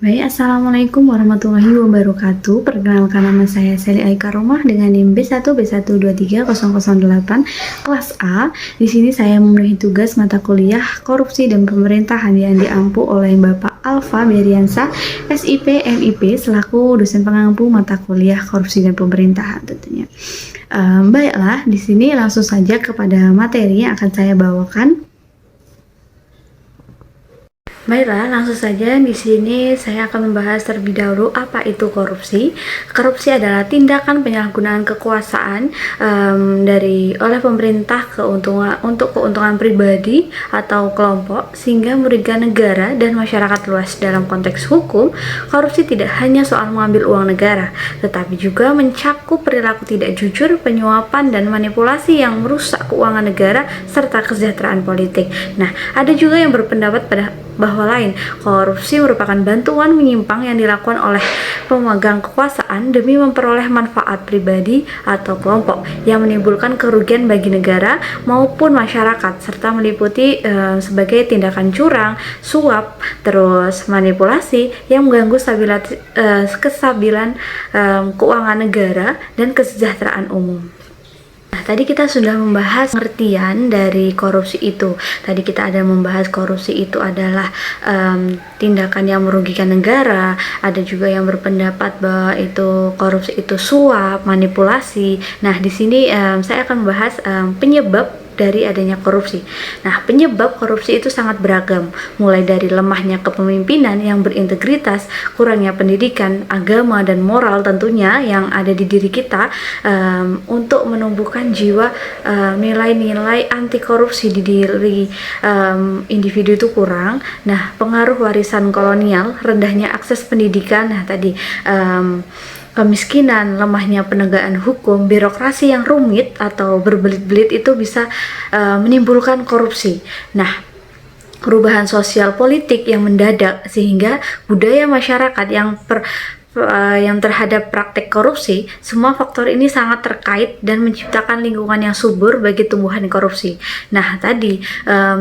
Assalamualaikum warahmatullahi wabarakatuh. Perkenalkan, nama saya Sally Aika Rumah dengan NIM B1B1230008 kelas A. Di sini saya memenuhi tugas mata kuliah Korupsi dan Pemerintahan yang diampu oleh Bapak Alfa Beriansa, SIP MIP, selaku dosen pengampu mata kuliah Korupsi dan Pemerintahan tentunya. Baiklah, di sini langsung saja kepada materi yang akan saya bawakan. Baiklah, langsung saja di sini saya akan membahas terlebih dahulu apa itu korupsi. Korupsi adalah tindakan penyalahgunaan kekuasaan oleh pemerintah untuk keuntungan pribadi atau kelompok sehingga merugikan negara dan masyarakat luas. Dalam konteks hukum, korupsi tidak hanya soal mengambil uang negara, tetapi juga mencakup perilaku tidak jujur, penyuapan dan manipulasi yang merusak keuangan negara serta kesejahteraan politik. Nah, ada juga yang berpendapat bahwa lain, korupsi merupakan bantuan menyimpang yang dilakukan oleh pemegang kekuasaan demi memperoleh manfaat pribadi atau kelompok yang menimbulkan kerugian bagi negara maupun masyarakat, serta meliputi sebagai tindakan curang, suap, terus manipulasi yang mengganggu kestabilan keuangan negara dan kesejahteraan umum. Nah, tadi kita sudah membahas pengertian dari korupsi itu. Tadi kita ada membahas korupsi itu adalah tindakan yang merugikan negara. Ada juga yang berpendapat bahwa itu korupsi itu suap, manipulasi. Nah, di sini saya akan membahas penyebab dari adanya korupsi. Nah, penyebab korupsi itu sangat beragam, mulai dari lemahnya kepemimpinan yang berintegritas, kurangnya pendidikan, agama, dan moral tentunya yang ada di diri kita untuk menumbuhkan jiwa nilai-nilai anti korupsi di diri individu itu kurang. Nah, pengaruh warisan kolonial, rendahnya akses pendidikan, nah tadi kemiskinan, lemahnya penegakan hukum, birokrasi yang rumit atau berbelit-belit itu bisa menimbulkan korupsi. Nah, perubahan sosial politik yang mendadak sehingga budaya masyarakat yang terhadap praktek korupsi, semua faktor ini sangat terkait dan menciptakan lingkungan yang subur bagi tumbuhan korupsi. Nah, tadi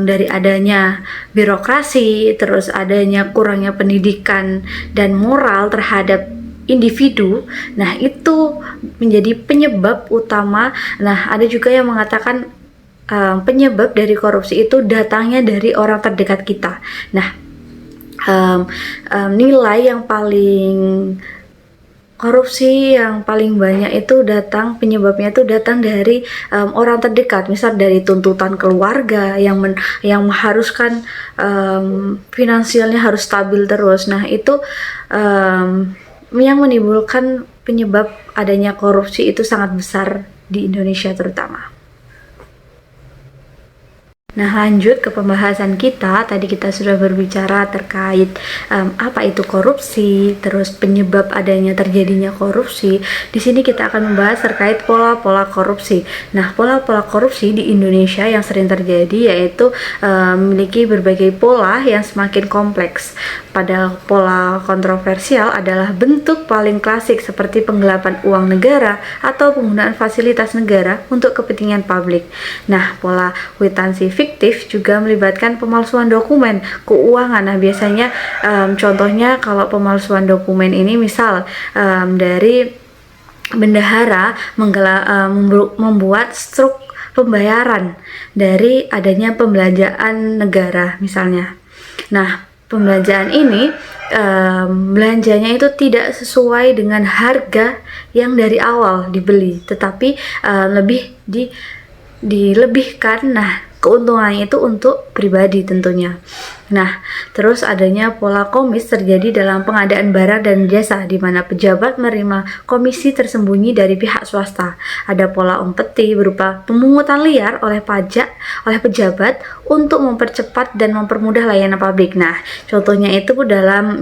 dari adanya birokrasi, terus adanya kurangnya pendidikan dan moral terhadap individu, nah itu menjadi penyebab utama. Nah, ada juga yang mengatakan penyebab dari korupsi itu datangnya dari orang terdekat kita. Nah, nilai yang paling korupsi yang paling banyak itu penyebabnya itu datang dari orang terdekat, misal dari tuntutan keluarga yang mengharuskan finansialnya harus stabil terus. Nah, itu yang menimbulkan penyebab adanya korupsi itu sangat besar di Indonesia terutama. Nah, lanjut ke pembahasan kita. Tadi kita sudah berbicara terkait apa itu korupsi, terus penyebab adanya terjadinya korupsi. Di sini kita akan membahas terkait pola-pola korupsi. Nah, pola-pola korupsi di Indonesia yang sering terjadi yaitu memiliki berbagai pola yang semakin kompleks. Pada pola kontroversial adalah bentuk paling klasik seperti penggelapan uang negara atau penggunaan fasilitas negara untuk kepentingan publik. Nah, pola kwitansi fiktif juga melibatkan pemalsuan dokumen keuangan. Nah, biasanya contohnya kalau pemalsuan dokumen ini misal dari bendahara membuat struk pembayaran dari adanya pembelanjaan negara misalnya. Nah, pembelanjaan ini belanjanya itu tidak sesuai dengan harga yang dari awal dibeli, tetapi lebih dilebihkan. Nah, keuntungannya itu untuk pribadi tentunya. Nah, terus adanya pola komis terjadi dalam pengadaan barang dan jasa di mana pejabat menerima komisi tersembunyi dari pihak swasta. Ada pola umpeti berupa pemungutan liar oleh pejabat untuk mempercepat dan mempermudah layanan publik. Nah, contohnya itu dalam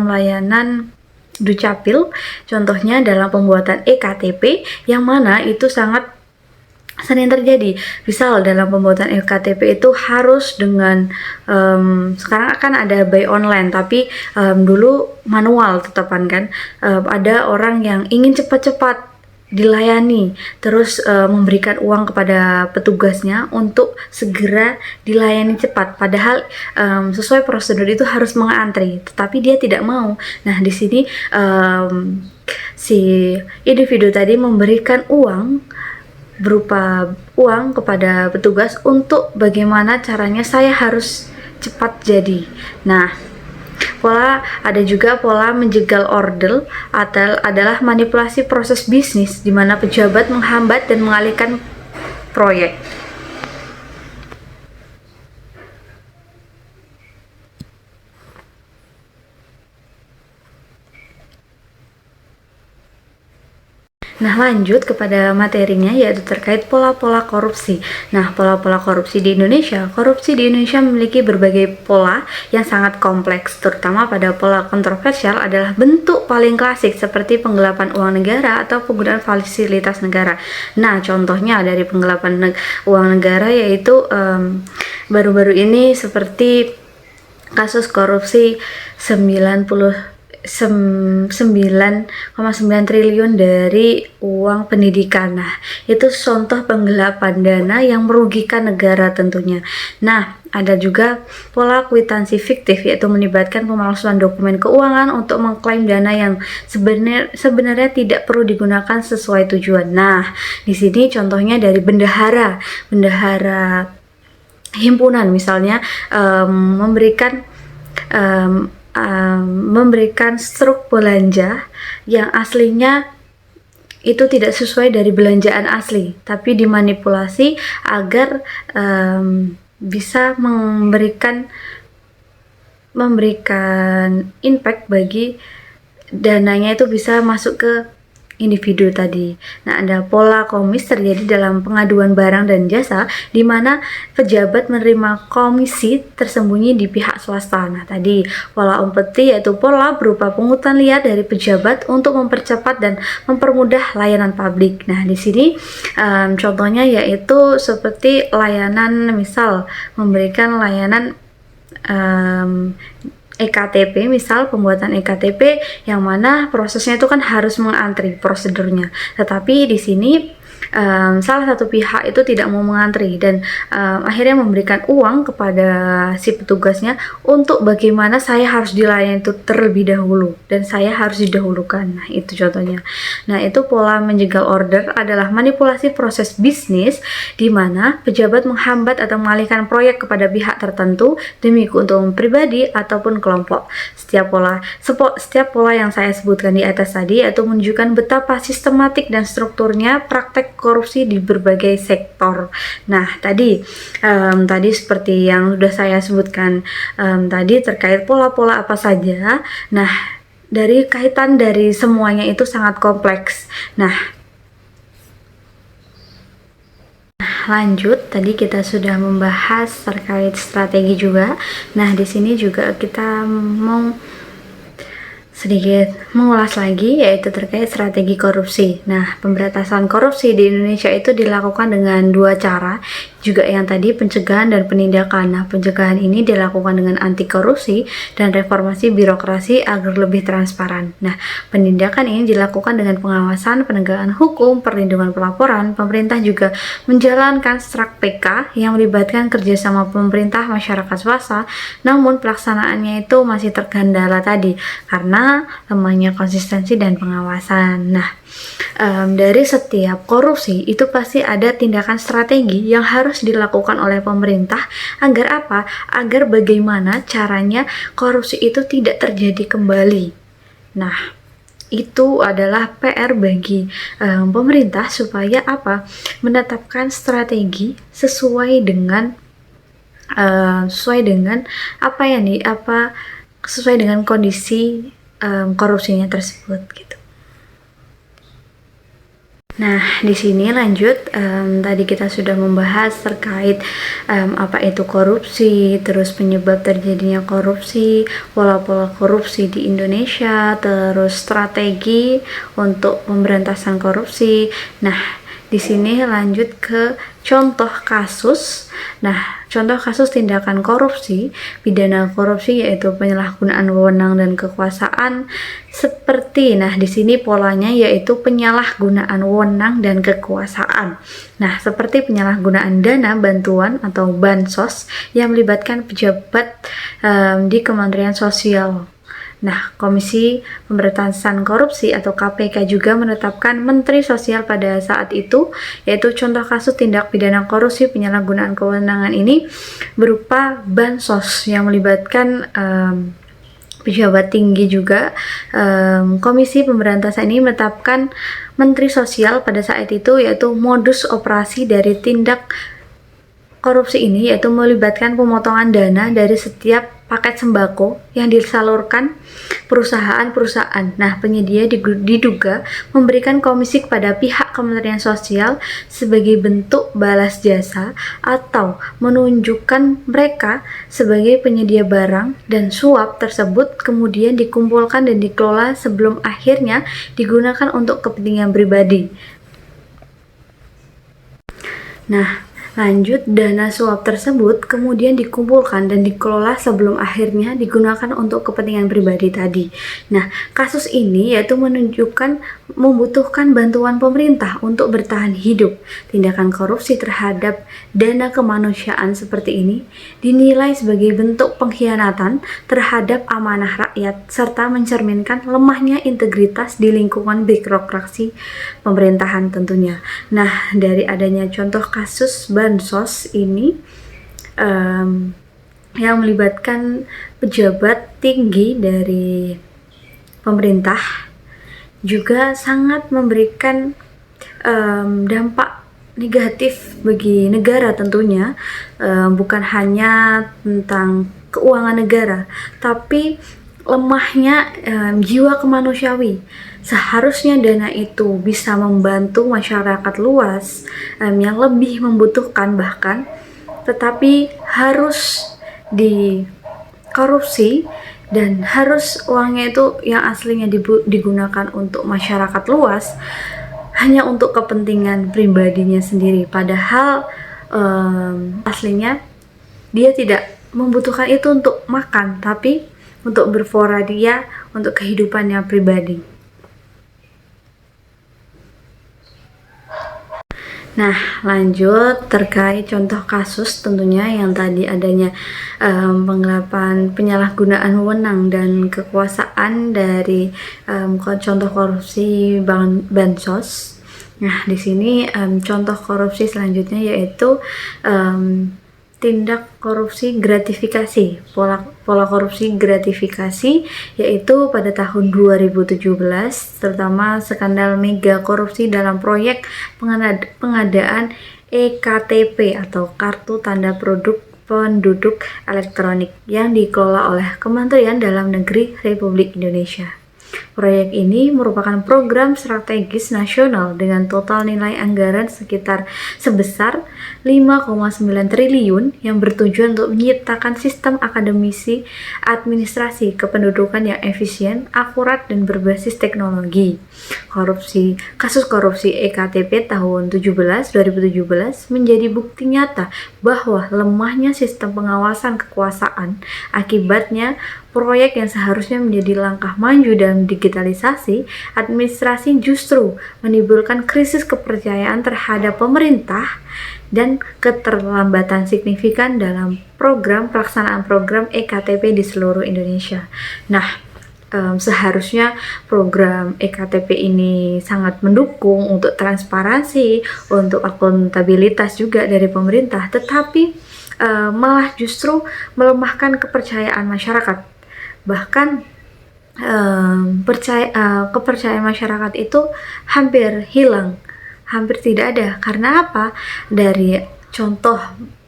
layanan Dukcapil, contohnya dalam pembuatan EKTP yang mana itu sangat sering terjadi. Misal dalam pembuatan EKTP itu harus dengan sekarang akan ada by online, tapi dulu manual tetapan kan. Ada orang yang ingin cepat-cepat dilayani, terus memberikan uang kepada petugasnya untuk segera dilayani cepat, padahal sesuai prosedur itu harus mengantri, tetapi dia tidak mau. Nah, di sini si individu tadi memberikan uang berupa uang kepada petugas untuk bagaimana caranya saya harus cepat jadi. Nah, ada juga pola menjegal order adalah manipulasi proses bisnis di mana pejabat menghambat dan mengalihkan proyek. Nah, lanjut kepada materinya, yaitu terkait pola-pola korupsi. Nah, pola-pola korupsi di Indonesia. Korupsi di Indonesia memiliki berbagai pola yang sangat kompleks, terutama pada pola kontroversial adalah bentuk paling klasik seperti penggelapan uang negara atau penggunaan fasilitas negara. Nah, contohnya dari penggelapan uang negara yaitu baru-baru ini seperti kasus korupsi 9,9 triliun dari uang pendidikan. Nah, itu contoh penggelapan dana yang merugikan negara tentunya. Nah, ada juga pola kwitansi fiktif, yaitu melibatkan pemalsuan dokumen keuangan untuk mengklaim dana yang sebenarnya tidak perlu digunakan sesuai tujuan. Nah, di sini contohnya dari bendahara himpunan misalnya memberikan struk belanja yang aslinya itu tidak sesuai dari belanjaan asli, tapi dimanipulasi agar bisa memberikan impact bagi dananya itu bisa masuk ke individu tadi. Nah, ada pola komis terjadi dalam pengaduan barang dan jasa di mana pejabat menerima komisi tersembunyi di pihak swasta. Nah, tadi pola umpeti yaitu pola berupa pungutan liar dari pejabat untuk mempercepat dan mempermudah layanan publik. Nah, di sini contohnya yaitu seperti layanan, misal memberikan layanan EKTP, misal pembuatan EKTP yang mana prosesnya itu kan harus mengantri prosedurnya, tetapi di sini salah satu pihak itu tidak mau mengantri dan akhirnya memberikan uang kepada si petugasnya untuk bagaimana saya harus dilayani itu terlebih dahulu dan saya harus didahulukan. Nah, itu contohnya. Nah, itu pola menjegal order adalah manipulasi proses bisnis di mana pejabat menghambat atau mengalihkan proyek kepada pihak tertentu demi keuntungan pribadi ataupun kelompok. Setiap pola yang saya sebutkan di atas tadi itu menunjukkan betapa sistematik dan strukturnya praktek korupsi di berbagai sektor. Nah, tadi seperti yang sudah saya sebutkan tadi terkait pola-pola apa saja. Nah, dari kaitan dari semuanya itu sangat kompleks. Nah, lanjut, tadi kita sudah membahas terkait strategi juga. Nah, di sini juga kita mau sedikit mengulas lagi, yaitu terkait strategi korupsi. Nah, pemberantasan korupsi di Indonesia itu dilakukan dengan dua cara, juga yang tadi pencegahan dan penindakan. Nah, pencegahan ini dilakukan dengan anti korupsi dan reformasi birokrasi agar lebih transparan. Nah, penindakan ini dilakukan dengan pengawasan, penegakan hukum, perlindungan pelaporan. Pemerintah juga menjalankan strak PK yang melibatkan kerjasama pemerintah, masyarakat swasta, namun pelaksanaannya itu masih terkendala tadi karena lemahnya konsistensi dan pengawasan. Nah, dari setiap korupsi itu pasti ada tindakan strategi yang harus dilakukan oleh pemerintah agar apa? Agar bagaimana caranya korupsi itu tidak terjadi kembali. Nah, itu adalah PR bagi pemerintah supaya apa? Menetapkan strategi sesuai dengan sesuai dengan kondisi korupsinya tersebut gitu. Nah, di sini lanjut, tadi kita sudah membahas terkait apa itu korupsi, terus penyebab terjadinya korupsi, pola-pola korupsi di Indonesia, terus strategi untuk pemberantasan korupsi. Nah, di sini lanjut ke contoh kasus. Nah, contoh kasus tindakan korupsi, pidana korupsi yaitu penyalahgunaan wewenang dan kekuasaan seperti, nah di sini polanya yaitu penyalahgunaan wewenang dan kekuasaan. Nah, seperti penyalahgunaan dana bantuan atau bansos yang melibatkan pejabat di Kementerian Sosial. Nah, Komisi Pemberantasan Korupsi atau KPK juga menetapkan Menteri Sosial pada saat itu, yaitu contoh kasus tindak pidana korupsi penyalahgunaan kewenangan ini berupa bansos yang melibatkan pejabat tinggi juga. Komisi Pemberantasan ini menetapkan Menteri Sosial pada saat itu, yaitu modus operasi dari tindak korupsi ini yaitu melibatkan pemotongan dana dari setiap paket sembako yang disalurkan perusahaan-perusahaan. Nah, penyedia diduga memberikan komisi kepada pihak Kementerian Sosial sebagai bentuk balas jasa atau menunjukkan mereka sebagai penyedia barang, dan suap tersebut kemudian dikumpulkan dan dikelola sebelum akhirnya digunakan untuk kepentingan pribadi. Nah, lanjut, dana suap tersebut kemudian dikumpulkan dan dikelola sebelum akhirnya digunakan untuk kepentingan pribadi tadi. Nah, kasus ini yaitu menunjukkan membutuhkan bantuan pemerintah untuk bertahan hidup. Tindakan korupsi terhadap dana kemanusiaan seperti ini dinilai sebagai bentuk pengkhianatan terhadap amanah rakyat serta mencerminkan lemahnya integritas di lingkungan birokrasi pemerintahan tentunya. Nah, dari adanya contoh kasus bansos ini yang melibatkan pejabat tinggi dari pemerintah juga sangat memberikan dampak negatif bagi negara tentunya, bukan hanya tentang keuangan negara, tapi lemahnya jiwa kemanusiawi. Seharusnya dana itu bisa membantu masyarakat luas yang lebih membutuhkan bahkan, tetapi harus dikorupsi dan harus uangnya itu yang aslinya digunakan untuk masyarakat luas hanya untuk kepentingan pribadinya sendiri, padahal aslinya dia tidak membutuhkan itu untuk makan, tapi untuk berfora dia untuk kehidupannya pribadi. Nah, lanjut terkait contoh kasus tentunya yang tadi adanya penggelapan penyalahgunaan wewenang dan kekuasaan dari contoh korupsi bansos. Nah, di sini contoh korupsi selanjutnya yaitu tindak korupsi gratifikasi, pola korupsi gratifikasi, yaitu pada tahun 2017 terutama skandal mega korupsi dalam proyek pengadaan EKTP atau Kartu Tanda Produk Penduduk Elektronik yang dikelola oleh Kementerian Dalam Negeri Republik Indonesia. Proyek ini merupakan program strategis nasional dengan total nilai anggaran sebesar 5,9 triliun yang bertujuan untuk menciptakan sistem akademisi administrasi kependudukan yang efisien, akurat, dan berbasis teknologi. Kasus korupsi EKTP tahun 2017 menjadi bukti nyata bahwa lemahnya sistem pengawasan kekuasaan. Akibatnya, proyek yang seharusnya menjadi langkah maju dalam digitalisasi administrasi justru menimbulkan krisis kepercayaan terhadap pemerintah dan keterlambatan signifikan dalam pelaksanaan program EKTP di seluruh Indonesia. Nah, seharusnya program EKTP ini sangat mendukung untuk transparansi, untuk akuntabilitas juga dari pemerintah, tetapi malah justru melemahkan kepercayaan masyarakat. Bahkan kepercayaan masyarakat itu hampir hilang, hampir tidak ada. Karena apa? Dari contoh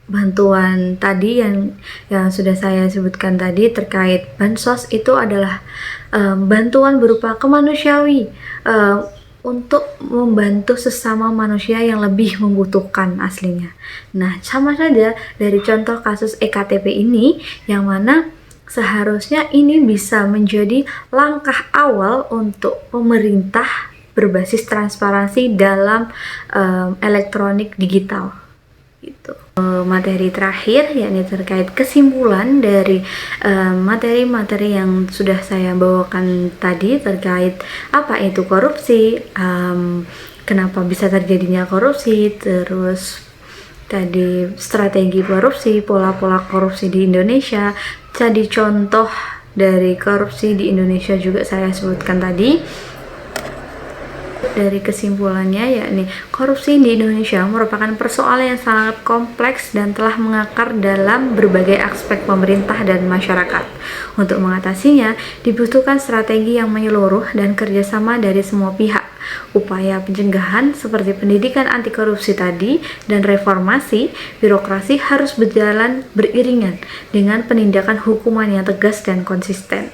bantuan tadi yang sudah saya sebutkan tadi terkait bansos, itu adalah bantuan berupa kemanusiawi untuk membantu sesama manusia yang lebih membutuhkan aslinya. Nah, sama saja dari contoh kasus EKTP ini, yang mana seharusnya ini bisa menjadi langkah awal untuk pemerintah berbasis transparansi dalam elektronik digital. gitu. Materi terakhir yakni terkait kesimpulan dari materi-materi yang sudah saya bawakan tadi terkait apa itu korupsi, kenapa bisa terjadinya korupsi, terus tadi strategi korupsi, pola-pola korupsi di Indonesia, jadi contoh dari korupsi di Indonesia juga saya sebutkan tadi. Dari kesimpulannya yakni korupsi di Indonesia merupakan persoalan yang sangat kompleks dan telah mengakar dalam berbagai aspek pemerintah dan masyarakat. Untuk mengatasinya dibutuhkan strategi yang menyeluruh dan kerjasama dari semua pihak. Upaya pencegahan seperti pendidikan anti korupsi tadi dan reformasi birokrasi harus berjalan beriringan dengan penindakan hukuman yang tegas dan konsisten.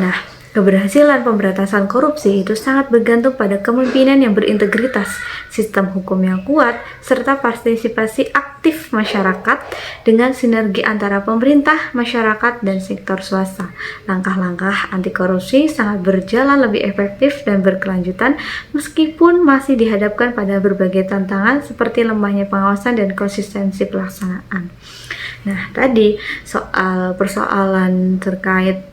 Nah, keberhasilan pemberantasan korupsi itu sangat bergantung pada kepemimpinan yang berintegritas, sistem hukum yang kuat, serta partisipasi aktif masyarakat dengan sinergi antara pemerintah, masyarakat, dan sektor swasta. Langkah-langkah anti korupsi sangat berjalan lebih efektif dan berkelanjutan meskipun masih dihadapkan pada berbagai tantangan seperti lemahnya pengawasan dan konsistensi pelaksanaan. Nah, tadi soal persoalan terkait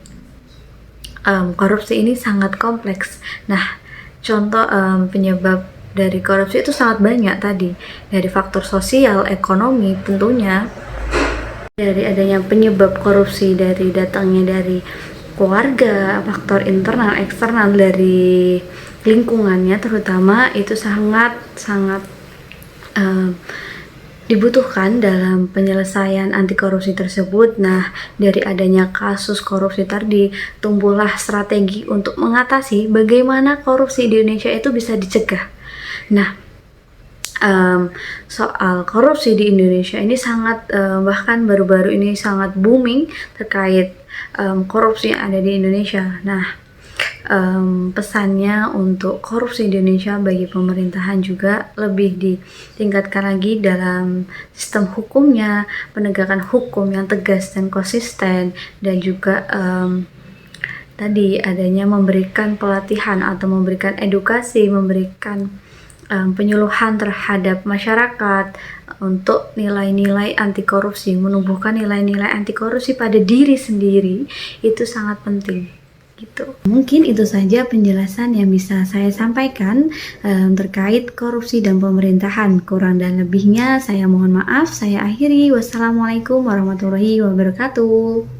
korupsi ini sangat kompleks. Nah, contoh penyebab dari korupsi itu sangat banyak tadi, dari faktor sosial, ekonomi tentunya, dari adanya penyebab korupsi dari datangnya dari keluarga, faktor internal, eksternal dari lingkungannya terutama itu sangat dibutuhkan dalam penyelesaian anti korupsi tersebut. Nah, dari adanya kasus korupsi tadi, tumbuhlah strategi untuk mengatasi bagaimana korupsi di Indonesia itu bisa dicegah. Nah, soal korupsi di Indonesia ini sangat bahkan baru-baru ini sangat booming terkait korupsi yang ada di Indonesia. Nah, pesannya untuk korupsi di Indonesia bagi pemerintahan juga lebih ditingkatkan lagi dalam sistem hukumnya, penegakan hukum yang tegas dan konsisten, dan juga tadi adanya memberikan pelatihan atau memberikan edukasi, memberikan penyuluhan terhadap masyarakat untuk nilai-nilai anti korupsi, menumbuhkan nilai-nilai anti korupsi pada diri sendiri itu sangat penting. Gitu. Mungkin itu saja penjelasan yang bisa saya sampaikan terkait korupsi dan pemerintahan. Kurang dan lebihnya saya mohon maaf. Saya akhiri. Wassalamualaikum warahmatullahi wabarakatuh.